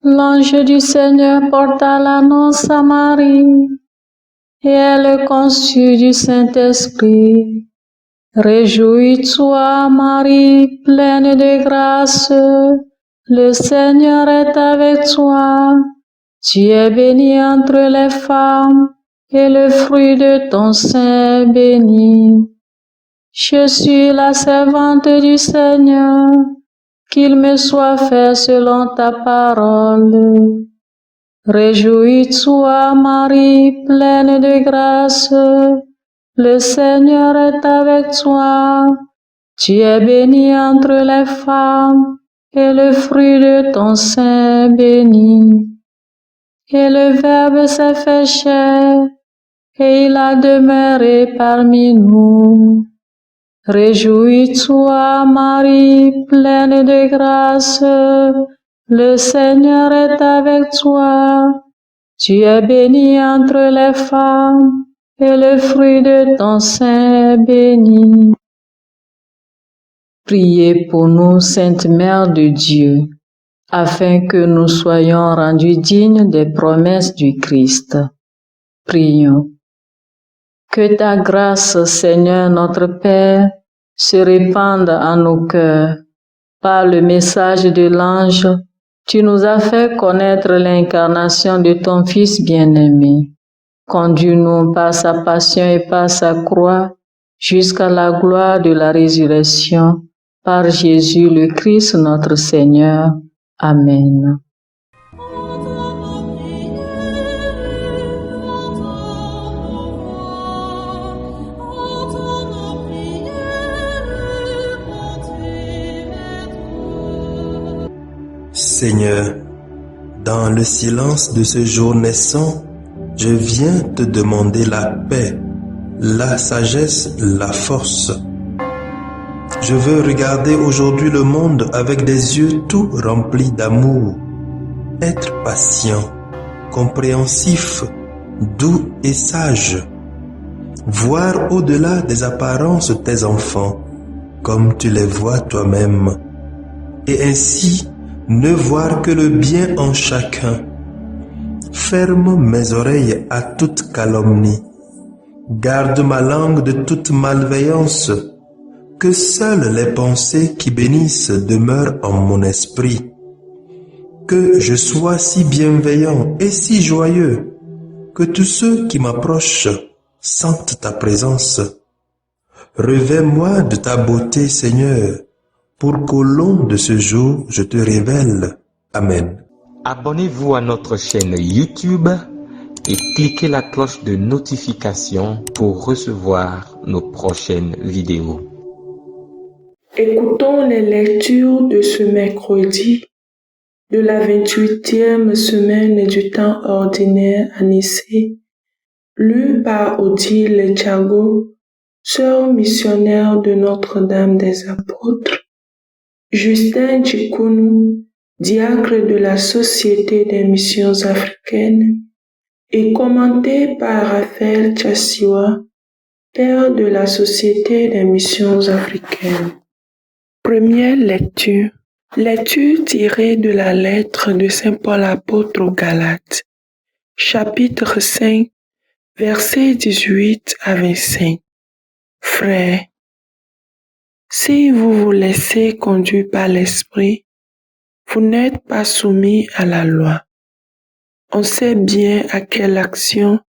L'ange du Seigneur porta l'annonce à Marie, et elle conçut du Saint-Esprit. Réjouis-toi, Marie, pleine de grâce, le Seigneur est avec toi. Tu es bénie entre les femmes, et le fruit de ton sein est béni. Je suis la servante du Seigneur, qu'il me soit fait selon ta parole. Réjouis-toi, Marie, pleine de grâce, le Seigneur est avec toi. Tu es bénie entre les femmes, et le fruit de ton sein est béni. Et le Verbe s'est fait chair, et il a demeuré parmi nous. Réjouis-toi, Marie, pleine de grâce, le Seigneur est avec toi. Tu es bénie entre les femmes, et le fruit de ton sein est béni. Priez pour nous, Sainte Mère de Dieu, afin que nous soyons rendus dignes des promesses du Christ. Prions. Que ta grâce, Seigneur notre Père, se répande en nos cœurs. Par le message de l'ange, tu nous as fait connaître l'incarnation de ton Fils bien-aimé. Conduis-nous par sa passion et par sa croix jusqu'à la gloire de la résurrection, par Jésus le Christ notre Seigneur. Amen. Seigneur, dans le silence de ce jour naissant, je viens te demander la paix, la sagesse, la force. Je veux regarder aujourd'hui le monde avec des yeux tout remplis d'amour, être patient, compréhensif, doux et sage, voir au-delà des apparences tes enfants, comme tu les vois toi-même, et ainsi ne voir que le bien en chacun. Ferme mes oreilles à toute calomnie. Garde ma langue de toute malveillance. Que seules les pensées qui bénissent demeurent en mon esprit. Que je sois si bienveillant et si joyeux que tous ceux qui m'approchent sentent ta présence. Revêts-moi de ta beauté, Seigneur, pour qu'au long de ce jour, je te révèle. Amen. Abonnez-vous à notre chaîne YouTube et cliquez la cloche de notification pour recevoir nos prochaines vidéos. Écoutons les lectures de ce mercredi de la 28e semaine du temps ordinaire à Nicée, lues par Odile Thiago, sœur missionnaire de Notre-Dame des Apôtres, Justin Djikonou, diacre de la Société des missions africaines, et commenté par Raphaël Tchassiwa, père de la Société des missions africaines. Première lecture. Lecture tirée de la lettre de Saint Paul apôtre aux Galates, chapitre 5, versets 18 à 25. Frères, si vous vous laissez conduire par l'Esprit, vous n'êtes pas soumis à la loi. On sait bien à quelle action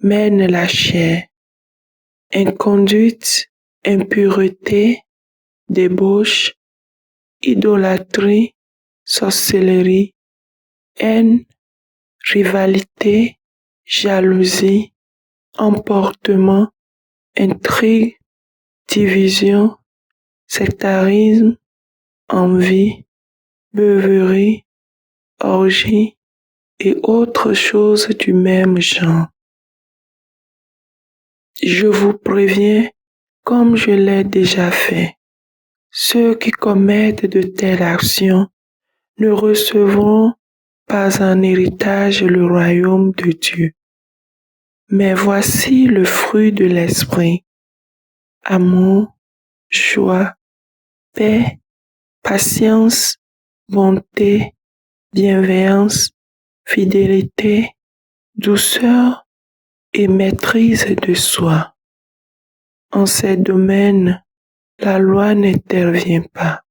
mène la chair: inconduite, impureté, débauche, idolâtrie, sorcellerie, haine, rivalité, jalousie, emportement, intrigue, division, sectarisme, envie, beuverie, orgie et autres choses du même genre. Je vous préviens, comme je l'ai déjà fait, ceux qui commettent de telles actions ne recevront pas en héritage le royaume de Dieu. Mais voici le fruit de l'esprit: amour, joie, paix, patience, bonté, bienveillance, fidélité, douceur et maîtrise de soi. En ces domaines, la loi n'intervient pas.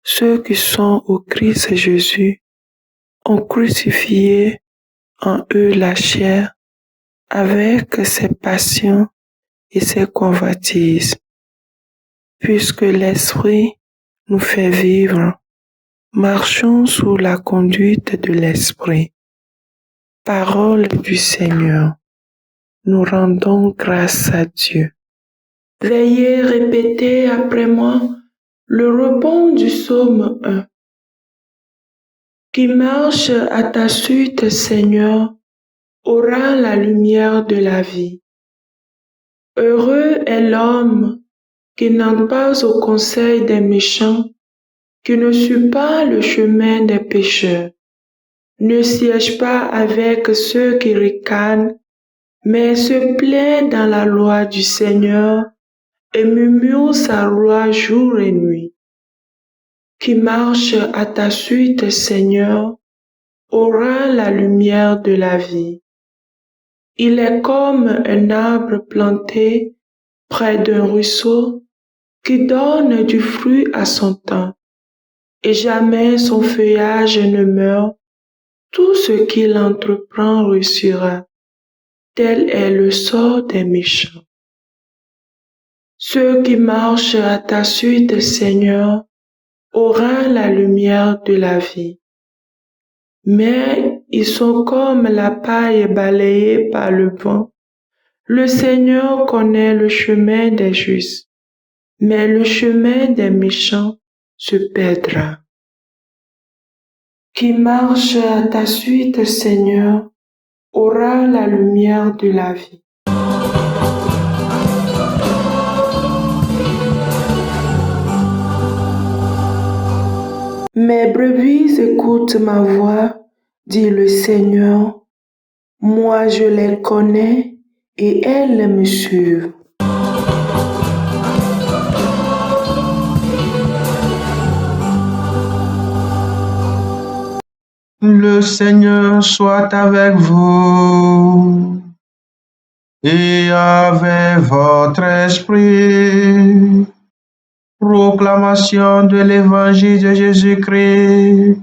Ceux qui sont au Christ Jésus ont crucifié en eux la chair avec ses passions et ses convoitises. Puisque l'Esprit nous fait vivre, marchons sous la conduite de l'Esprit. Parole du Seigneur. Nous rendons grâce à Dieu. Veuillez répéter après moi le rebond du psaume 1. Qui marche à ta suite, Seigneur, aura la lumière de la vie. Heureux est l'homme qui n'entre pas au conseil des méchants, qui ne suit pas le chemin des pécheurs, ne siège pas avec ceux qui ricanent, mais se plaît dans la loi du Seigneur et murmure sa loi jour et nuit. Qui marche à ta suite, Seigneur, aura la lumière de la vie. Il est comme un arbre planté près d'un ruisseau qui donne du fruit à son temps, et jamais son feuillage ne meurt. Tout ce qu'il entreprend réussira. Tel est le sort des méchants. Ceux qui marchent à ta suite, Seigneur, auront la lumière de la vie. Mais ils sont comme la paille balayée par le vent. Le Seigneur connaît le chemin des justes, mais le chemin des méchants se perdra. Qui marche à ta suite, Seigneur, aura la lumière de la vie. Mes brebis écoutent ma voix, dit le Seigneur. Moi je les connais et elles me suivent. Le Seigneur soit avec vous et avec votre esprit. Proclamation de l'Évangile de Jésus-Christ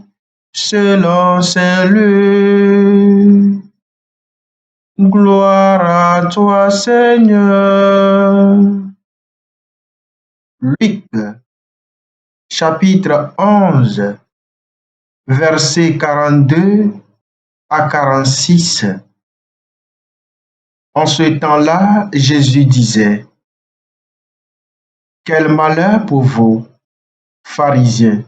selon Saint Luc. Gloire à toi, Seigneur. Luc, chapitre 11, versets 42 à 46. En ce temps-là, Jésus disait: quel malheur pour vous, pharisiens,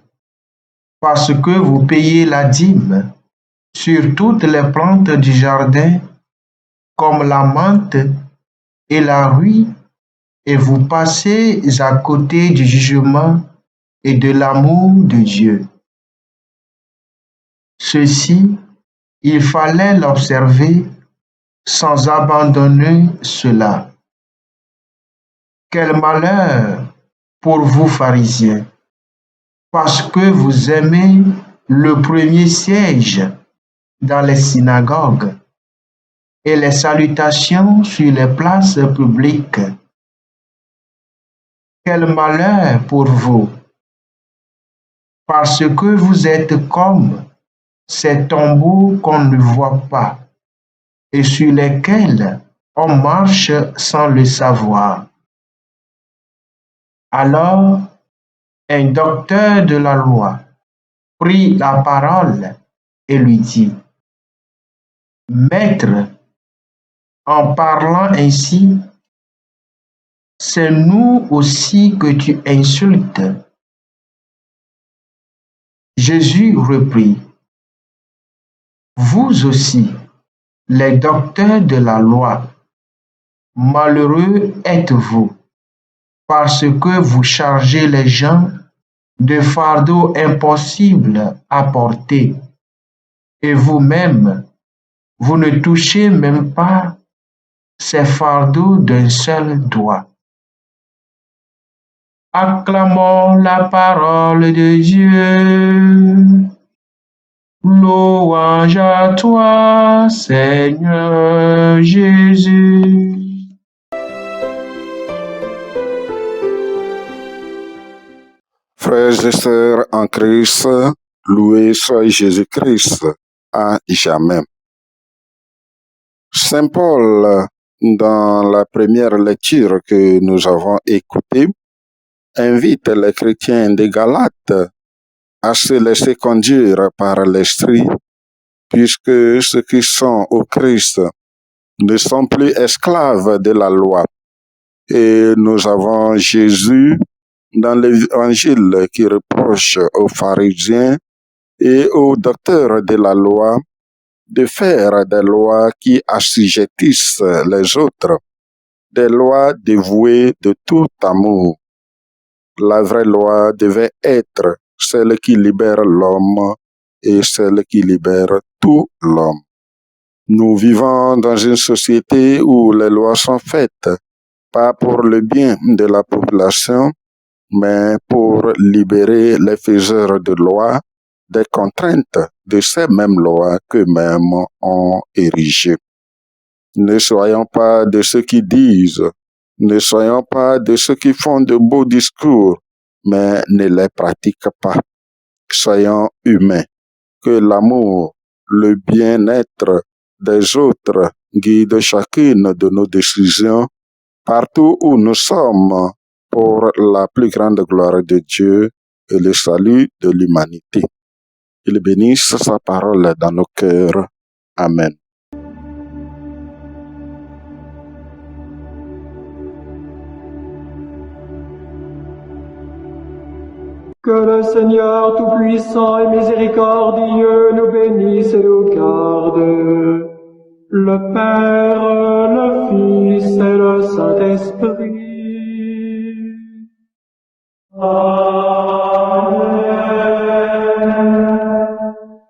parce que vous payez la dîme sur toutes les plantes du jardin, comme la menthe et la ruie, et vous passez à côté du jugement et de l'amour de Dieu. Ceci, il fallait l'observer sans abandonner cela. Quel malheur pour vous, pharisiens, parce que vous aimez le premier siège dans les synagogues et les salutations sur les places publiques. Quel malheur pour vous, parce que vous êtes comme ces tombeaux qu'on ne voit pas et sur lesquels on marche sans le savoir. Alors, un docteur de la loi prit la parole et lui dit: Maître, en parlant ainsi, c'est nous aussi que tu insultes. Jésus reprit: Vous aussi, les docteurs de la loi, Malheureux êtes-vous, parce que vous chargez les gens de fardeaux impossibles à porter, et vous-même, vous ne touchez même pas ces fardeaux d'un seul doigt. Acclamons la parole de Dieu. Louange à toi, Seigneur Jésus. Frères et sœurs en Christ, loué soit Jésus-Christ à jamais. Saint Paul, dans la première lecture que nous avons écoutée, invite les chrétiens des Galates à se laisser conduire par l'Esprit, puisque ceux qui sont au Christ ne sont plus esclaves de la loi. Et nous avons Jésus dans l'Évangile qui reproche aux pharisiens et aux docteurs de la loi de faire des lois qui assujettissent les autres, des lois dévouées de tout amour. La vraie loi devait être celle qui libère l'homme et celle qui libère tout l'homme. Nous vivons dans une société où les lois sont faites, pas pour le bien de la population, mais pour libérer les faiseurs de lois des contraintes de ces mêmes lois qu'eux-mêmes ont érigées. Ne soyons pas de ceux qui disent, ne soyons pas de ceux qui font de beaux discours, mais ne les pratiquent pas. Soyons humains, que l'amour, le bien-être des autres guide chacune de nos décisions partout où nous sommes pour la plus grande gloire de Dieu et le salut de l'humanité. Il bénisse sa parole dans nos cœurs. Amen. Que le Seigneur Tout-Puissant et Miséricordieux nous bénisse et nous garde, le Père, le Fils et le Saint-Esprit. Amen.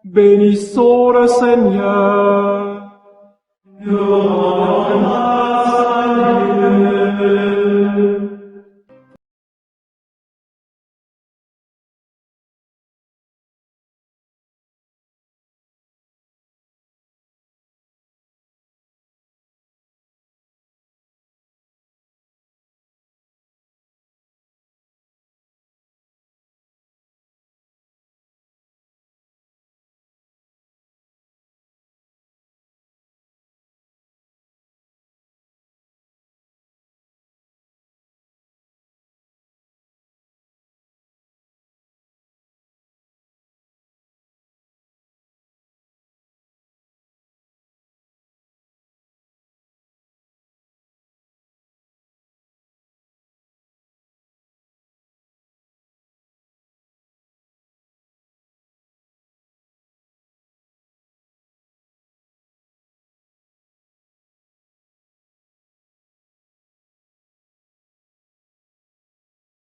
Bénissons le Seigneur. Nous rendons grâce à Dieu.